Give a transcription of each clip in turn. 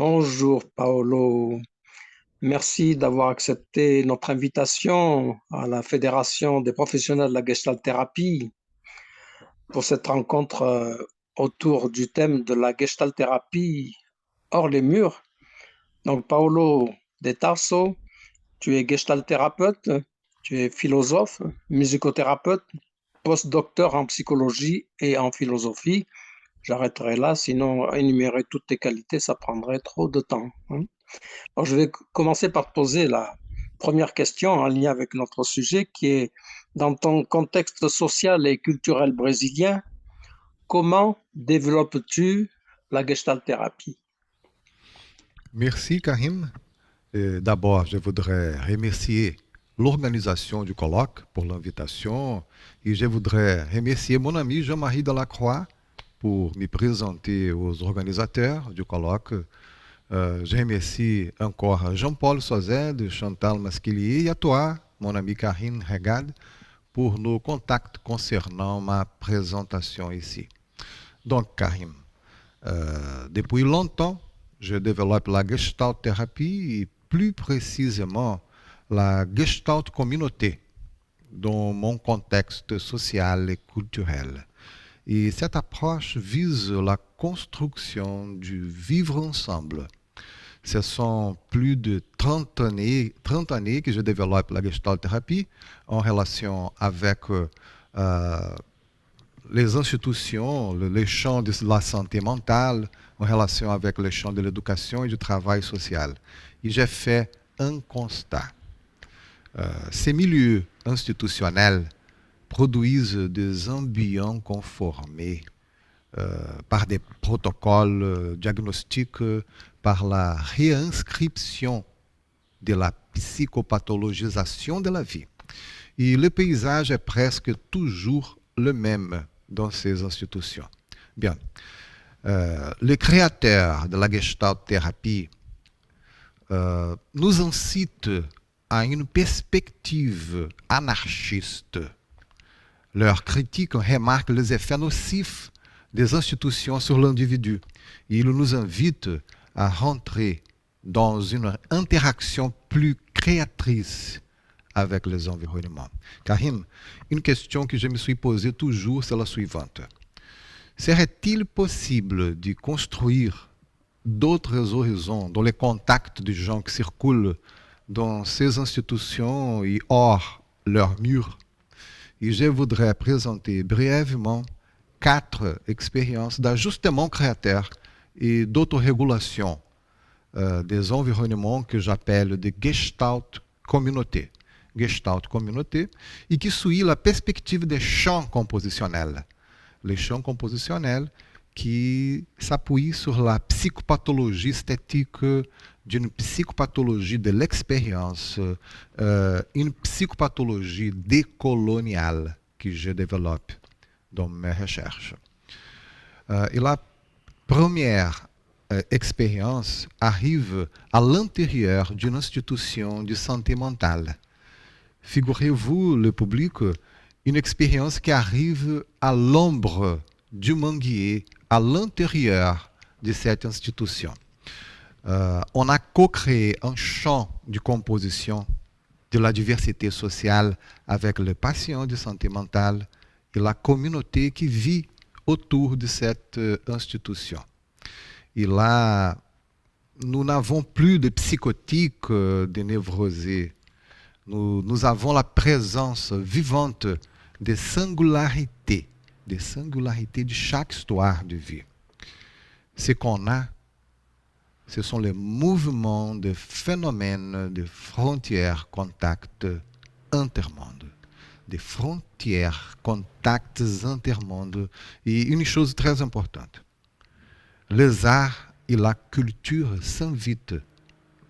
Bonjour Paolo, merci d'avoir accepté notre invitation à la Fédération des professionnels de la Gestalt thérapie pour cette rencontre autour du thème de la Gestalt thérapie hors les murs. Donc Paolo De Tarso, tu es Gestalt thérapeute, tu es philosophe, musicothérapeute, postdocteur en psychologie et en philosophie. J'arrêterai là, sinon énumérer toutes tes qualités, ça prendrait trop de temps, hein. Alors, je vais commencer par te poser la première question en lien avec notre sujet qui est, dans ton contexte social et culturel brésilien, comment développes-tu la gestalt thérapie? Merci, Karim. D'abord, je voudrais remercier l'organisation du colloque pour l'invitation et je voudrais remercier mon ami Jean-Marie Delacroix pour me présenter aux organisateurs du colloque. Je remercie encore Jean-Paul Sozed, Chantal Masquilier et à toi, mon ami Karim Regad, pour nos contacts concernant ma présentation ici. Donc, Karim, depuis longtemps, je développe la Gestalt thérapie et plus précisément la Gestalt communauté dans mon contexte social et culturel. Et cette approche vise la construction du vivre ensemble. Ce sont plus de 30 années que je développe la Gestalt thérapie en relation avec les institutions, les champs de la santé mentale, en relation avec les champs de l'éducation et du travail social. Et j'ai fait un constat. Ces milieux institutionnels produisent des ambiants conformés par des protocoles diagnostiques, par la réinscription de la psychopathologisation de la vie. Et le paysage est presque toujours le même dans ces institutions. Bien, le créateur de la Gestalt thérapie nous incite à une perspective anarchiste. Leur critique remarque les effets nocifs des institutions sur l'individu. Il nous invite à rentrer dans une interaction plus créatrice avec les environnements. Karim, une question que je me suis posée toujours, c'est la suivante. Serait-il possible de construire d'autres horizons dans les contacts des gens qui circulent dans ces institutions et hors leurs murs? Et je voudrais présenter brièvement 4 expériences d'ajustement créateur et d'autorégulation des environnements que j'appelle de Gestalt communauté. Gestalt communauté, et qui suit la perspective des champs compositionnels. Les champs compositionnels qui s'appuient sur la psychopathologie esthétique d'une psychopathologie de l'expérience, une psychopathologie décoloniale que je développe dans mes recherches. Et la première expérience arrive à l'intérieur d'une institution de santé mentale. Figurez-vous, le public, une expérience qui arrive à l'ombre du manguier, à l'intérieur de cette institution. On a co-créé un champ de composition de la diversité sociale avec les patients de santé mentale et la communauté qui vit autour de cette institution. Et là, nous n'avons plus de psychotiques, de névrosés. Nous avons la présence vivante des singularités de chaque histoire de vie. Ce qu'on a, ce sont les mouvements de phénomènes de frontières, contacts, intermondes. Des frontières, contacts, intermondes. Et une chose très importante, les arts et la culture s'invitent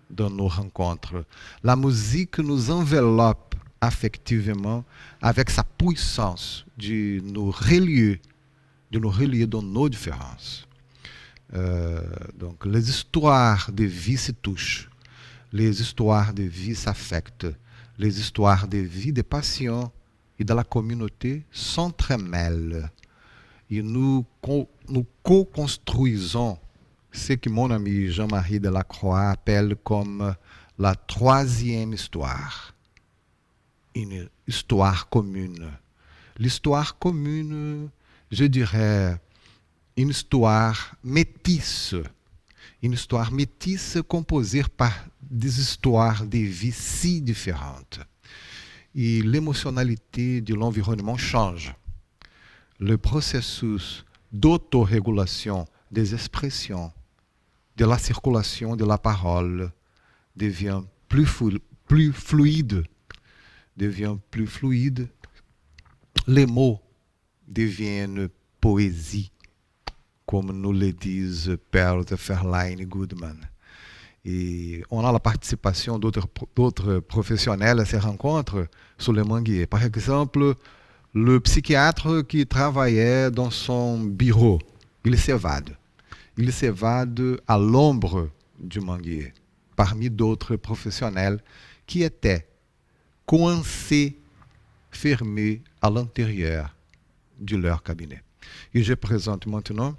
dans nos rencontres. La musique nous enveloppe affectivement avec sa puissance de nous relier dans nos différences. Donc, les histoires de vie se touchent, les histoires de vie s'affectent, les histoires de vie des patients et de la communauté s'entremêlent. Et nous co-construisons ce que mon ami Jean-Marie Delacroix appelle comme la troisième histoire, une histoire commune. L'histoire commune, je dirais, une histoire métisse composée par des histoires de vie si différentes. Et l'émotionnalité de l'environnement change. Le processus d'autorégulation des expressions, de la circulation de la parole devient plus fluide. Les mots deviennent poésie, comme nous le disent Pearl Verlaine Goodman. Et on a la participation d'autres professionnels à ces rencontres sur le manguier. Par exemple, le psychiatre qui travaillait dans son bureau, il s'évade. Il s'évade à l'ombre du manguier, parmi d'autres professionnels qui étaient coincés, fermés à l'intérieur de leur cabinet. Et je présente maintenant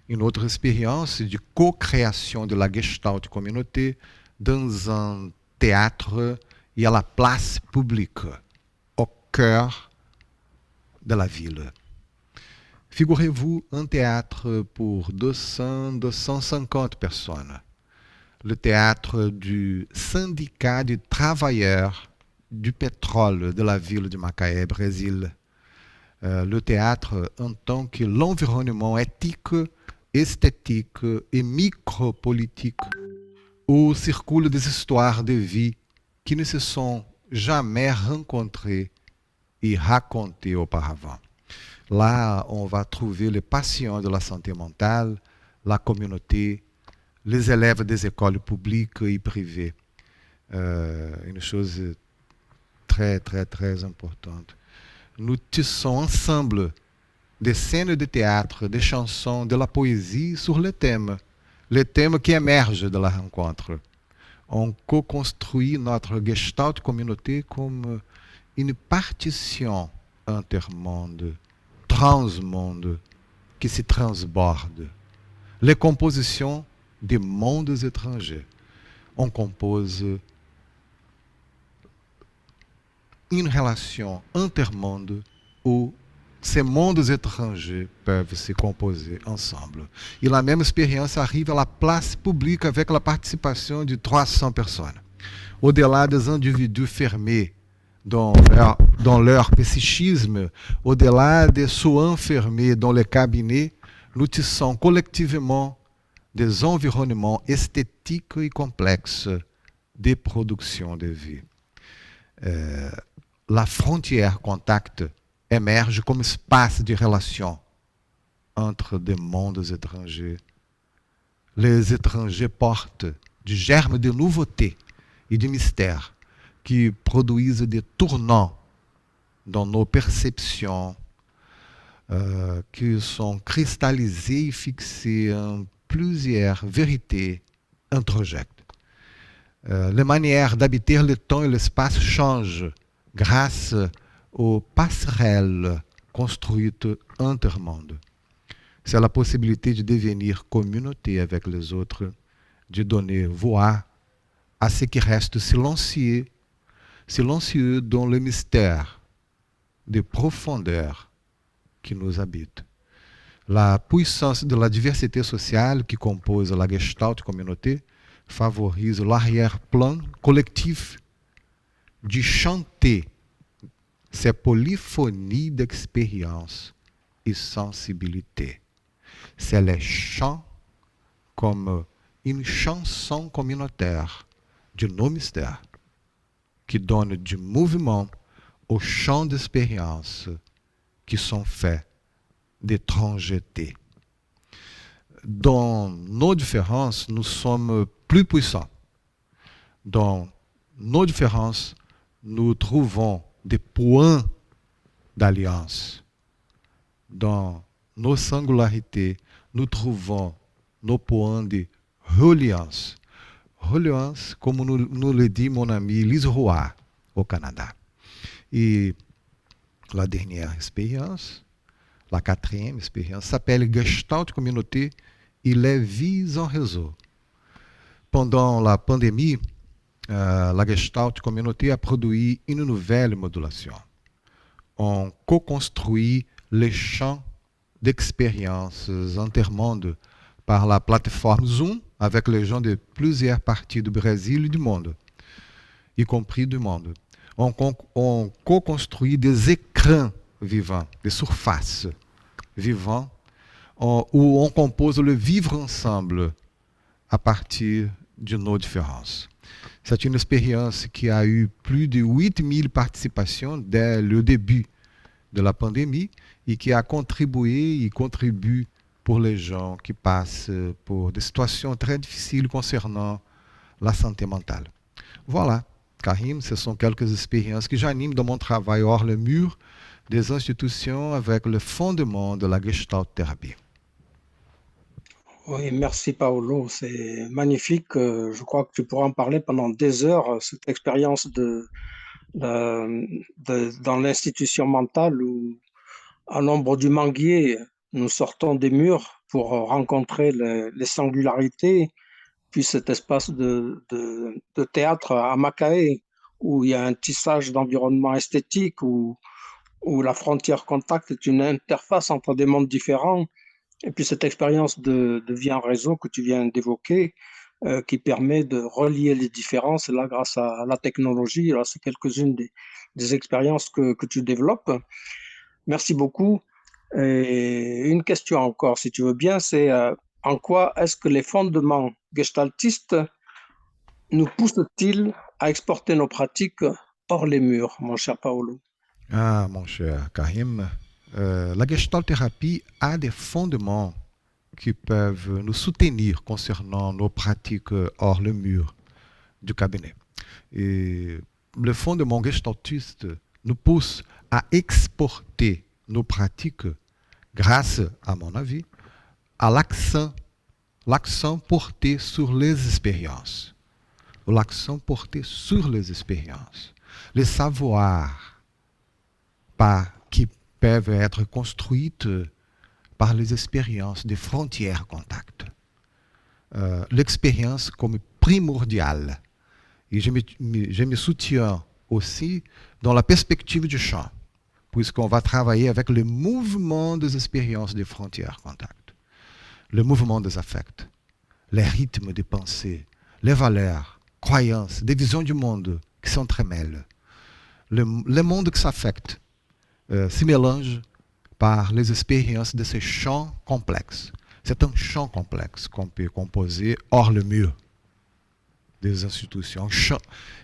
une autre expérience de co-création de la Gestalt communauté dans un théâtre et à la place publique, au cœur de la ville. Figurez-vous un théâtre pour 200-250 personnes. Le théâtre du syndicat des travailleurs du pétrole de la ville de Macaé, Brésil. Le théâtre en tant que l'environnement éthique, esthétique et micropolitique où circulent des histoires de vie qui ne se sont jamais rencontrées et racontées auparavant. Là, on va trouver les patients de la santé mentale, la communauté, les élèves des écoles publiques et privées. Une chose très, très, très importante. Nous tissons ensemble des scènes de théâtre, des chansons, de la poésie sur les thèmes qui émergent de la rencontre. On co-construit notre Gestalt communauté comme une partition intermonde, transmonde, qui se transborde. Les compositions des mondes étrangers. On compose une relation intermonde où ces mondes étrangers peuvent se composer ensemble. Et la même expérience arrive à la place publique avec la participation de 300 personnes. Au-delà des individus fermés dans leur psychisme, au-delà des soins fermés dans les cabinets, nous tissons collectivement des environnements esthétiques et complexes de production de vie. La frontière contact émerge comme espace de relation entre des mondes étrangers. Les étrangers portent du germe de nouveauté et de mystère qui produisent des tournants dans nos perceptions qui sont cristallisés et fixés en plusieurs vérités introjectes. Les manières d'habiter le temps et l'espace changent grâce aux passerelles construites intermondes. C'est la possibilité de devenir communauté avec les autres, de donner voix à ce qui reste silencieux dans le mystère des profondeurs qui nous habitent. La puissance de la diversité sociale qui compose la Gestalt communauté favorise l'arrière-plan collectif de chanter ces polyphonies d'expérience et sensibilité. C'est les chants comme une chanson communautaire de nos mystères qui donne du mouvement aux chants d'expérience qui sont faits d'étrangeté. Dans nos différences, nous sommes plus puissants. Dans nos différences, nous trouvons des points d'alliance. Dans nos singularités, nous trouvons nos points de reliance. Reliance, comme nous le dit mon ami Lise Roy au Canada. Et la dernière expérience, la quatrième expérience, s'appelle Gestalt Communauté il les vit en réseau. Pendant la pandémie, la Gestalt Communauté a produit une nouvelle modulation. On co-construit les champs d'expériences intermondes par la plateforme Zoom avec les gens de plusieurs parties du Brésil et du monde, y compris du monde. On co-construit des écrans vivants, des surfaces vivantes, où on compose le vivre ensemble à partir de nos différences. C'est une expérience qui a eu plus de 8000 participations dès le début de la pandémie et qui a contribué et contribue pour les gens qui passent por des situations très difficiles concernant la santé mentale. Voilà, Karim, ce sont quelques expériences que j'anime dans mon travail hors le mur des institutions avec le fondement de la Gestalt thérapie. Oui, merci Paolo, c'est magnifique. Je crois que tu pourras en parler pendant des heures, cette expérience dans l'institution mentale où, à l'ombre du manguier, nous sortons des murs pour rencontrer les singularités, puis cet espace de théâtre à Macaé, où il y a un tissage d'environnement esthétique, où la frontière contact est une interface entre des mondes différents. Et puis cette expérience de vie en réseau que tu viens d'évoquer, qui permet de relier les différences, et là, grâce à la technologie, là, c'est quelques-unes des expériences que tu développes. Merci beaucoup. Et une question encore, si tu veux bien, c'est en quoi est-ce que les fondements gestaltistes nous poussent-ils à exporter nos pratiques hors les murs, mon cher Paolo? Ah, mon cher Karim, la Gestalt thérapie a des fondements qui peuvent nous soutenir concernant nos pratiques hors le mur du cabinet. Et le fondement gestaltiste nous pousse à exporter nos pratiques grâce, à mon avis, à l'accent porté sur les expériences. L'accent porté sur les expériences. Les savoirs qui peuvent être construites par les expériences des frontières contact. L'expérience comme primordiale. Et je me soutiens aussi dans la perspective du champ, puisqu'on va travailler avec le mouvement des expériences des frontières contact, le mouvement des affects, les rythmes des pensées, les valeurs, croyances, des visions du monde qui s'entremêlent. Le monde qui s'affecte se mélange par les expériences de ces champs complexes. C'est un champ complexe qu'on peut composer hors le mur des institutions.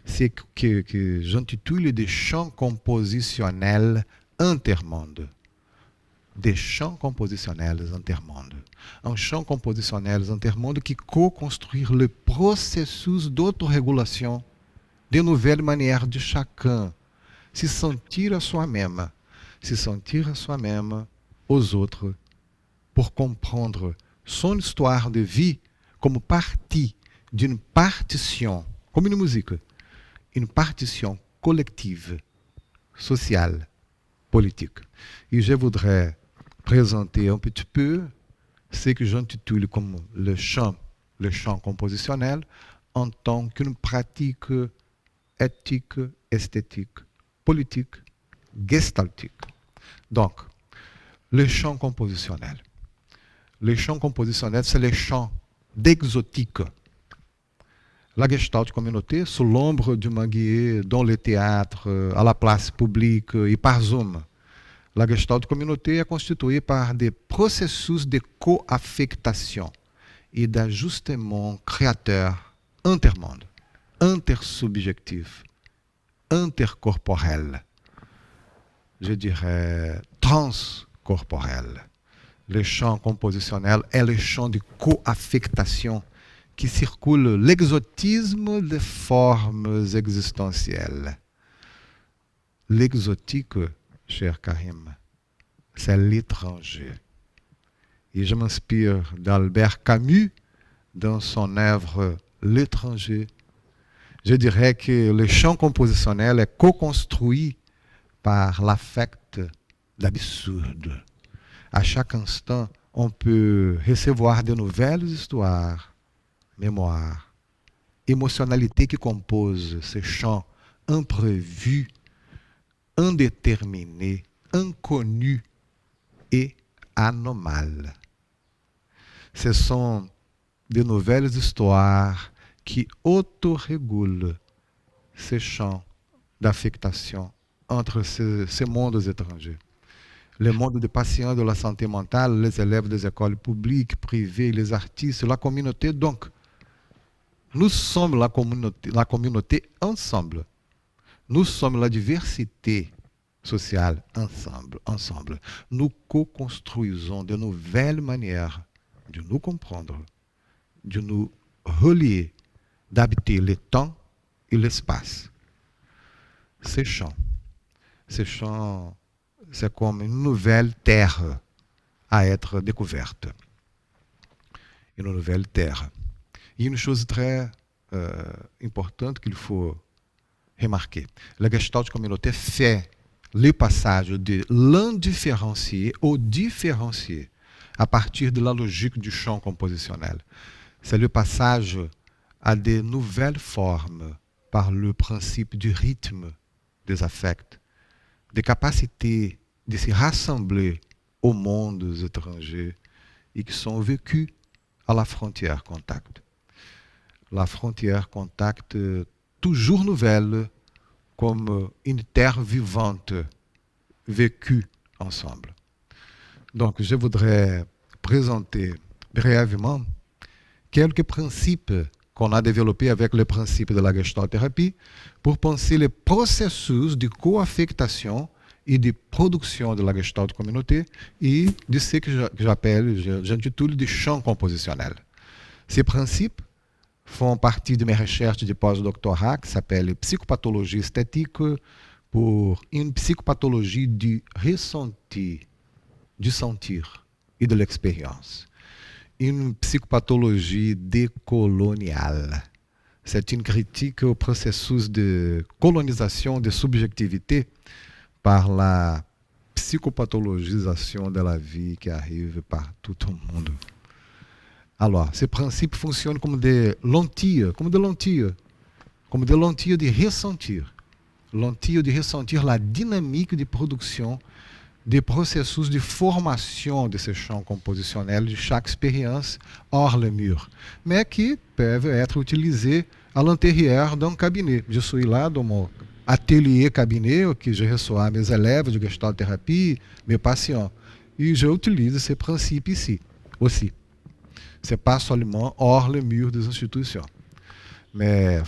C'est que j'intitule des champs compositionnels intermondes. Des champs compositionnels intermondes. Un champ compositionnel intermonde qui co-construit le processus d'autorégulation de nouvelles manières de chacun se sentir à soi-même, aux autres, pour comprendre son histoire de vie comme partie d'une partition, comme une musique, une partition collective, sociale, politique. Et je voudrais présenter un petit peu ce que j'intitule comme le chant compositionnel en tant qu'une pratique éthique, esthétique, politique, gestaltique. Donc, le chant compositionnel. Le chant compositionnel, c'est le chant d'exotique. La Gestalt Communauté, sous l'ombre du manguier, dans le théâtre, à la place publique et par Zoom. La Gestalt Communauté est constituée par des processus de coaffectation et d'ajustement créateur intermonde, intersubjectif, intercorporel, je dirais transcorporel. Le champ compositionnel est le champ de coaffectation qui circule l'exotisme des formes existentielles. L'exotique, cher Karim, c'est l'étranger. Et je m'inspire d'Albert Camus dans son œuvre L'étranger. Je dirais que le champ compositionnel est co-construit par l'affect d'absurde. À chaque instant, on peut recevoir de nouvelles histoires, mémoires, émotionnalités qui composent ce champ imprévu, indéterminé, inconnu et anormal. Ce sont de nouvelles histoires qui autorégulent ces champs d'affectation entre ces mondes étrangers. Le monde des patients de la santé mentale, les élèves des écoles publiques, privées, les artistes, la communauté. Donc, nous sommes la communauté ensemble. Nous sommes la diversité sociale ensemble. Nous co-construisons de nouvelles manières de nous comprendre, de nous relier, d'habiter le temps et l'espace. Ces champs, c'est comme une nouvelle terre à être découverte. Une nouvelle terre. Et une chose très importante qu'il faut remarquer. La Gestalt communautaire fait le passage de l'indifférencié au différencié à partir de la logique du champ compositionnel. C'est le passage à de nouvelles formes par le principe du rythme des affects, des capacités de se rassembler aux mondes étrangers et qui sont vécus à la frontière contact. La frontière contact toujours nouvelle comme une terre vivante vécue ensemble. Donc, je voudrais présenter brièvement quelques principes qu'on a développés avec le principe de la Gestalt-thérapie pour penser les processus de co-affectation et de production de la Gestalt communauté et de ce que j'intitule de champ compositionnel. Ces principes font partie de mes recherches de pós-doctorat qui s'appelle Psychopathologie esthétique pour une psychopathologie du ressenti, du sentir et de l'expérience. Une psychopathologie décoloniale. C'est une critique au processus de colonisation de subjectivité par la psychopathologisation de la vie qui arrive par tout le monde. Alors, ces principes fonctionnent comme des lentilles, comme des lentilles de ressentir. Lentilles de ressentir la dynamique de production des processus de formation de ces champs compositionnels de chaque expérience hors le mur, mais qui peuvent être utilisés à l'intérieur d'un cabinet. Je suis là dans mon atelier cabinet, que je reçois mes élèves de Gestalt thérapie, mes patients, et j'utilise ces principes ici aussi. Ce n'est pas seulement hors le mur des institutions. Mais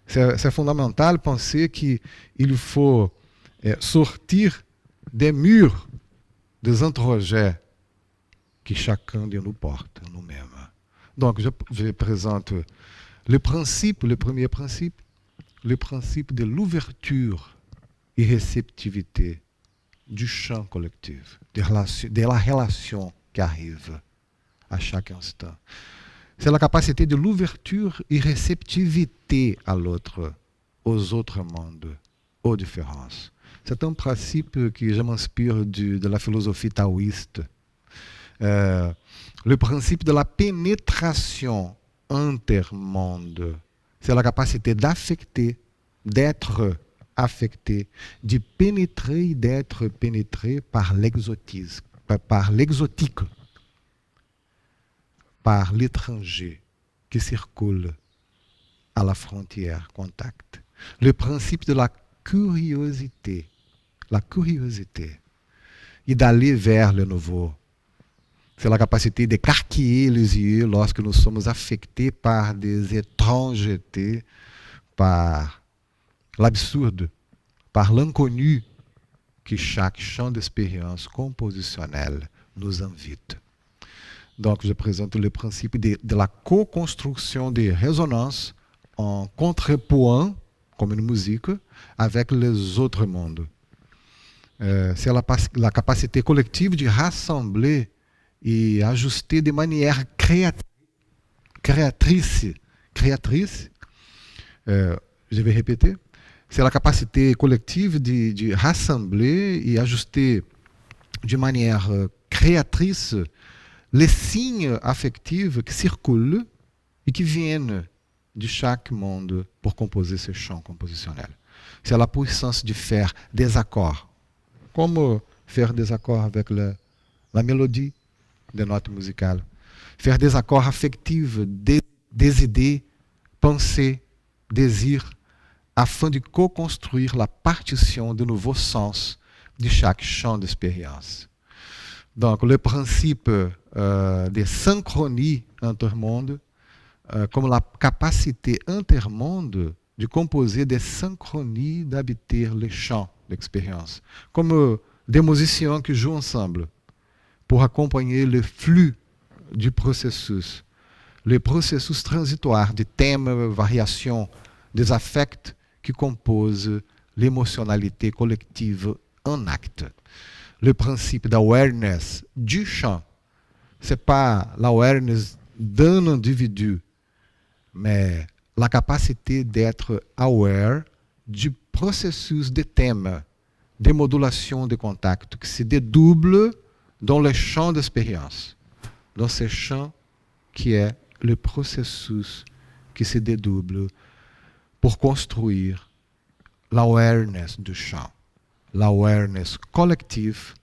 c'est fondamental penser qu'il faut sortir des murs des introjets que chacun de nous porte nous-mêmes. Donc, je présente le premier principe, le principe de l'ouverture et réceptivité du champ collectif, de la relation qui arrive à chaque instant. C'est la capacité de l'ouverture et réceptivité à l'autre, aux autres mondes, aux différences. C'est un principe que je m'inspire de la philosophie taoïste. Le principe de la pénétration intermonde. C'est la capacité d'affecter, d'être affecté, de pénétrer et d'être pénétré par l'exotisme, par l'exotique, par l'étranger qui circule à la frontière contact. Le principe de la curiosité et d'aller vers le nouveau. C'est la capacité d'écarquiller les yeux lorsque nous sommes affectés par des étrangetés, par l'absurde, par l'inconnu que chaque champ d'expérience compositionnelle nous invite. Donc, je présente le principe de la co-construction des résonances en contrepoint, comme une musique, avec les autres mondes. C'est la capacité collective de rassembler et ajuster de manière créatrice. Je vais répéter. C'est la capacité collective de rassembler et ajuster de manière créatrice les signes affectifs qui circulent et qui viennent de chaque monde pour composer ce chant compositionnel. C'est la puissance de faire des accords. Comme faire des accords avec la mélodie des notes musicales. Faire des accords affectifs des idées, pensées, désirs, afin de co-construire la partition de nouveaux sens de chaque champ d'expérience. Donc, le principe de synchronie intermonde, comme la capacité intermonde de composer des synchronies, d'habiter les champs d'expérience, comme des musiciens qui jouent ensemble pour accompagner le flux du processus, le processus transitoire de thèmes, variations, des affects qui composent l'émotionnalité collective en acte. Le principe d'awareness du chant, ce n'est pas l'awareness d'un individu, mais la capacité d'être aware du processus de thèmes, de modulation de contact qui se dédouble dans le champ d'expérience, dans ce champ qui est le processus qui se dédouble pour construire l'awareness du chant, l'awareness collective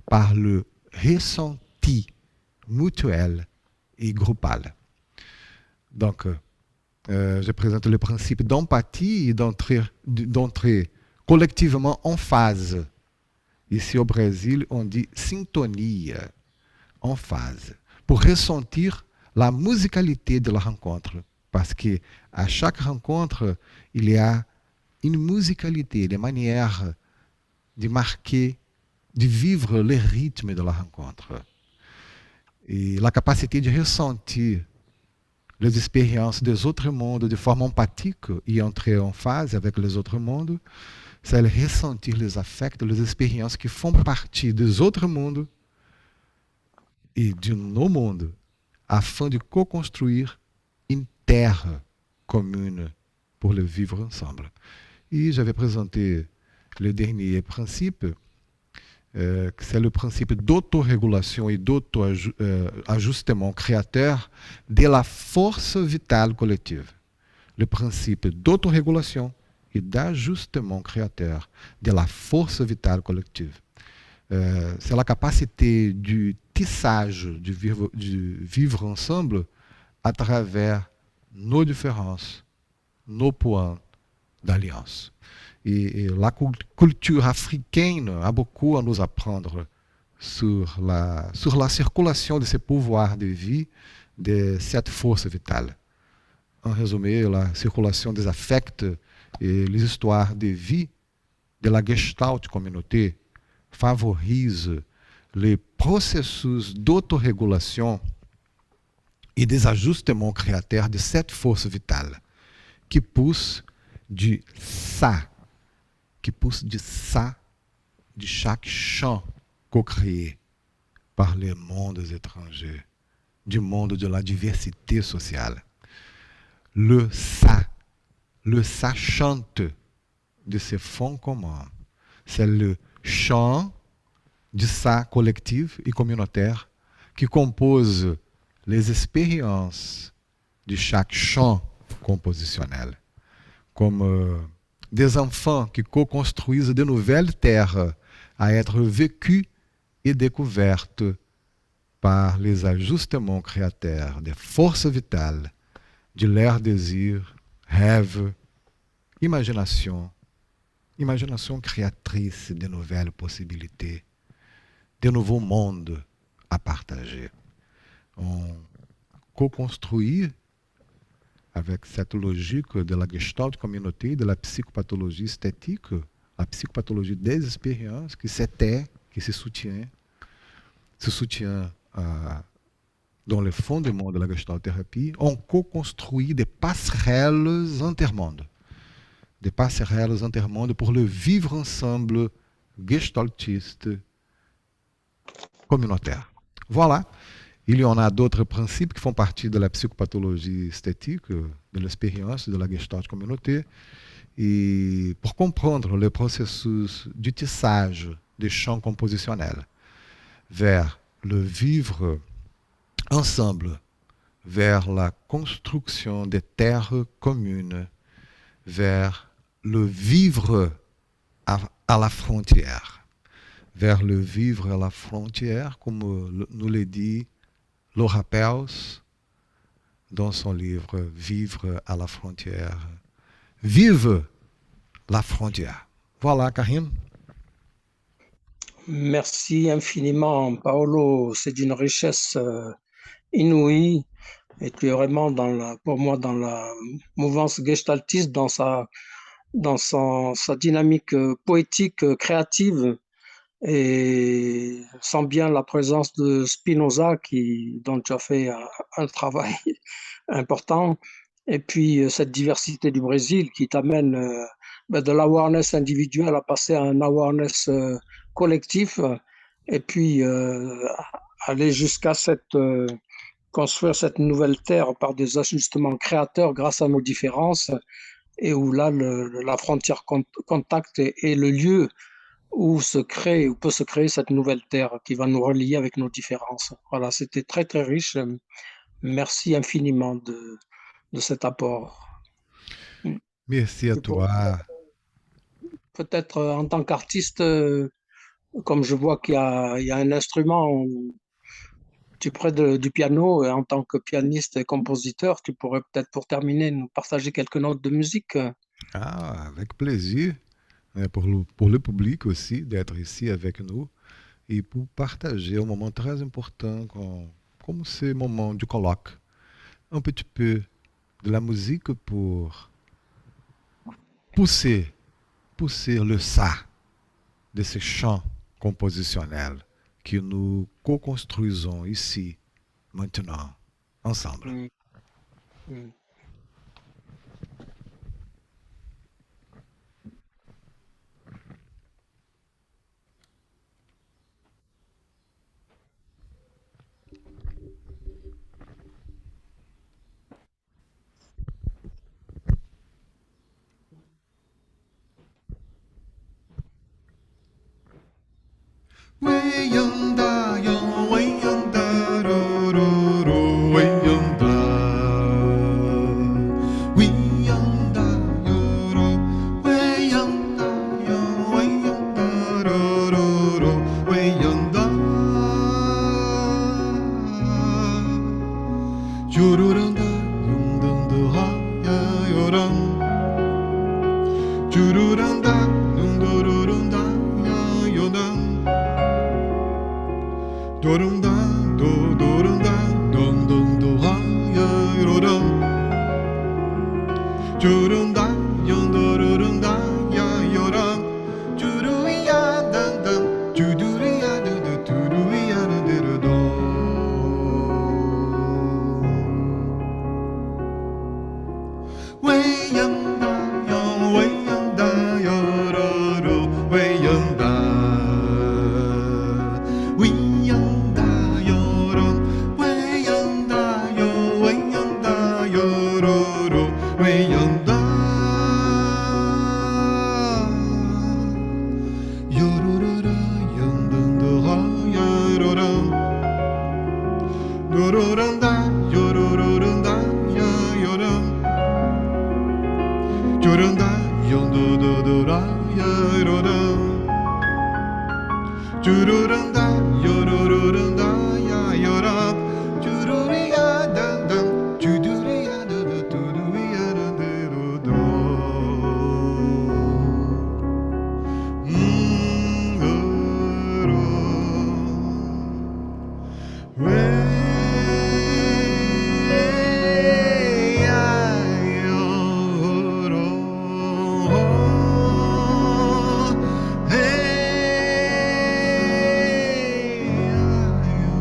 par le ressenti mutuel et groupal. Donc, je présente le principe d'empathie et d'entrer collectivement en phase. Ici au Brésil, on dit syntonie, en phase, pour ressentir la musicalité de la rencontre. Parce qu'à chaque rencontre, il y a une musicalité, des manières de marquer, de vivre le rythme de la rencontre. Et la capacité de ressentir les expériences des autres mondes de forme empathique et entrer en phase avec les autres mondes, c'est ressentir les affects, les expériences qui font partie des autres mondes et de nos mondes, afin de co-construire une terre commune pour le vivre ensemble. Et j'avais présenté le dernier principe, c'est le principe d'autorégulation et d'auto-ajustement créateur de la force vitale collective. Le principe d'autorégulation et d'ajustement créateur de la force vitale collective. C'est la capacité du tissage, du vivre ensemble à travers nos différences, nos points d'alliance. Et la culture africaine a beaucoup à nous apprendre sur la circulation de ces pouvoirs de vie, de cette force vitale. En résumé, la circulation des affects et les histoires de vie de la Gestalt communauté favorise les processus d'autorégulation et des ajustements créateurs de cette force vitale qui pousse du ça, de chaque champ co-créé par les mondes étrangers, du monde de la diversité sociale. Le ça chante de ces fonds communs. C'est le chant du ça collectif et communautaire qui compose les expériences de chaque champ compositionnel. Comme des enfants qui co-construisent de nouvelles terres à être vécues et découvertes par les ajustements créateurs des forces vitales, de leurs désirs, rêves, imagination créatrice de nouvelles possibilités, de nouveaux mondes à partager. On co-construit avec cette logique de la Gestalt communauté, de la psychopathologie esthétique, la psychopathologie des expériences qui s'étaient, qui se soutient dans le fondement de la Gestalt thérapie, on co-construit des passerelles intermondes. Des passerelles intermondes pour le vivre ensemble gestaltiste communautaire. Voilà. Il y en a d'autres principes qui font partie de la psychopathologie esthétique, de l'expérience de la Gestalt communauté. Et pour comprendre le processus du tissage des champs compositionnels vers le vivre ensemble vers la construction des terres communes, vers le vivre à la frontière, vers le vivre à la frontière, comme nous le dit Laura Pels dans son livre Vivre à la frontière. Vive la frontière. Voilà, Karim. Merci infiniment, Paolo. C'est d'une richesse inouïe. Et tu es vraiment pour moi dans la mouvance gestaltiste, sa dynamique poétique, créative. Et sent bien la présence de Spinoza dont tu as fait un travail important. Et puis cette diversité du Brésil qui t'amène de l'awareness individuel à passer à un awareness collectif. Et puis aller jusqu'à construire cette nouvelle terre par des ajustements créateurs grâce à nos différences. Et où là, la frontière contact est le lieu où peut se créer cette nouvelle terre qui va nous relier avec nos différences. Voilà, c'était très très riche. Merci infiniment de cet apport. Merci à Tu pourrais toi. peut-être en tant qu'artiste, comme je vois il y a un instrument, tu près du piano, et en tant que pianiste et compositeur, tu pourrais peut-être pour terminer nous partager quelques notes de musique. Ah, avec plaisir. Pour le public aussi, d'être ici avec nous et pour partager un moment très important comme ce moment du colloque. Un petit peu de la musique pour pousser, pousser le ça de ces chants compositionnels que nous co-construisons ici, maintenant, ensemble. Mm, mm. Weyanda, yo, weyanda, ro, ro, ro, weyanda. Weyanda, yo, ro, weyanda, yo, weyanda, ro, ro, ro, weyanda. Jururanda, yundunda, ha, ya, yoram. Jururanda, yundururunda, ya, yodam. Dorunda, do, dorunda, dum, dum, do, ha, ya, roram. Jurunda, yondorunda, ya, yoram. Juruya, dum, dum, juduria, du, du, turuya, du, du, du, do. Weyanda, yo, weyanda, yo, ro, ro, weyanda. Weyanda, yo, ro, weyanda, yo, weyanda, yo, ro, ro, weyanda. Yororora, yandanda, ha, ya, roram. Dororanda, yorororanda, ya, yoram. Joranda, yondododora, ya, roram. Jururanda, yorororanda, ya, yoram. Jururia, dum, dum, juduria, du, du, tururia, du, du, du, do. Ro. Way, ay, yo, ro. Hey, ay, yo.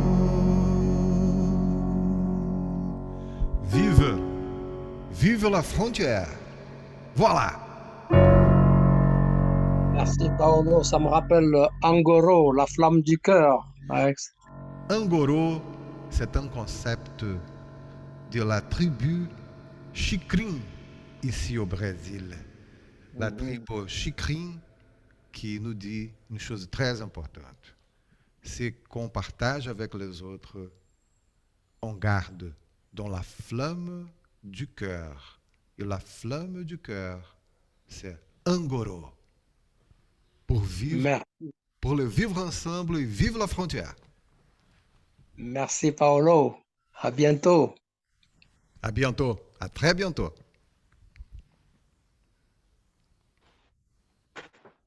Vive, vive la frontière. Voilà. Merci Paolo, ça me rappelle Angoro, la flamme du cœur. Ouais, Angoro, c'est un concept de la tribu Xikrin, ici au Brésil. La tribu Xikrin qui nous dit une chose très importante. C'est qu'on partage avec les autres on garde dans la flamme du cœur. Et la flamme du cœur, c'est Ngoro. Pour vivre, Mer- pour le vivre ensemble et vivre la frontière. Merci Paolo. À bientôt. À bientôt. À très bientôt.